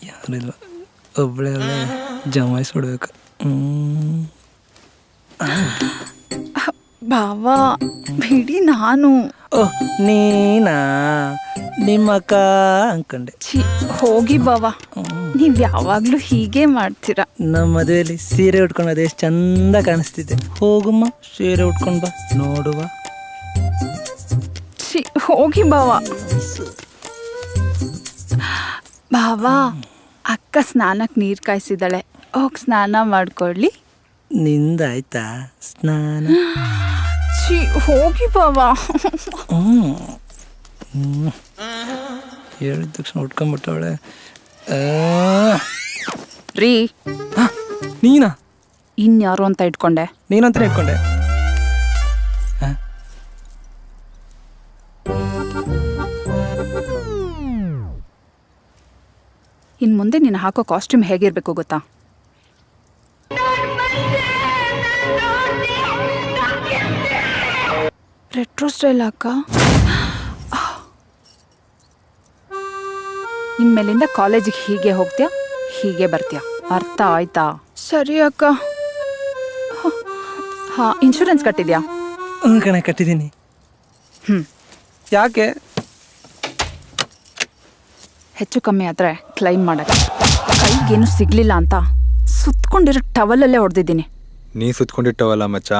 ಯಾರಿಲ್ಲ, ಒಬ್ಬಳೆ ಜಮಾಯಿಸ್ಬಿಡ್ಬೇಕು. ಬಾವಾ ಬಿಡಿ, ನಾನು ಓಹ್ ನೀನಾ? ನಿಮ್ಮ ಅಕ್ಕ ಅನ್ಕೊಂಡೆ. ಛೀ ಹೋಗಿ ಬಾವಾ, ನೀವ್ ಯಾವಾಗ್ಲೂ ಹೀಗೆ ಮಾಡ್ತೀರಾ. ನಮ್ಮ ಮದುವೆಯಲ್ಲಿ ಸೀರೆ ಉಟ್ಕೊಂಡು ಎಷ್ಟು ಚಂದ ಕಾಣಿಸ್ತಿದ್ದೆ. ಹೋಗುಮ್ಮ, ಸೀರೆ ಉಟ್ಕೊಂಡು ಬಾ ನೋಡುವ. ಛೀ ಹೋಗಿ ಬಾವಾ. ಬಾವಾ, ಅಕ್ಕ ಸ್ನಾನಕ್ಕೆ ನೀರು ಕಾಯಿಸಿದಾಳೆ, ಹೋಗಿ ಸ್ನಾನ ಮಾಡ್ಕೊಳ್ಳಿ. ನಿಂದಾಯ್ತಾ ಸ್ನಾನ? ಛೀ ಹೋಗಿ ಬಾವಾ. ಹೇಳಿದ ತಕ್ಷಣ ಉಟ್ಕೊಂಡ್ಬಿಟ್ಟವಳೆ. ರೀ, ನೀನಾ? ಇನ್ಯಾರು ಅಂತ ಇಟ್ಕೊಂಡೆ? ನೀನಂತ ಇಟ್ಕೊಂಡೆ. ಇನ್ನು ಮುಂದೆ ನೀನು ಹಾಕೋ ಕಾಸ್ಟ್ಯೂಮ್ ಹೇಗಿರಬೇಕು ಗೊತ್ತಾ? ರೆಟ್ರೋ ಸ್ಟೈಲ್ ಅಕ್ಕ. ಇನ್ಮೇಲಿಂದ ಕಾಲೇಜಿಗೆ ಹೀಗೆ ಹೋಗ್ತೀಯಾ, ಹೀಗೆ ಬರ್ತೀಯಾ, ಅರ್ಥ ಆಯ್ತಾ? ಸರಿ ಅಕ್ಕ. ಹಾಂ, ಇನ್ಶೂರೆನ್ಸ್ ಕಟ್ಟಿದ್ಯಾ? ಕಣೆ ಕಟ್ಟಿದ್ದೀನಿ. ಯಾಕೆ? ಹೆಚ್ಚು ಕಮ್ಮಿ ಆದರೆ ಕ್ಲೈಮ್ ಮಾಡೋಕ್ಕೆ. ಕೈಗೇನು ಸಿಗಲಿಲ್ಲ ಅಂತ ಸುತ್ಕೊಂಡಿರೋ ಟವಲಲ್ಲೇ ಹೊಡೆದಿದ್ದೀನಿ. ನೀ ಸುತ್ಕೊಂಡಿಟ್ಟವಲ್ಲ ಮಚ್ಚ.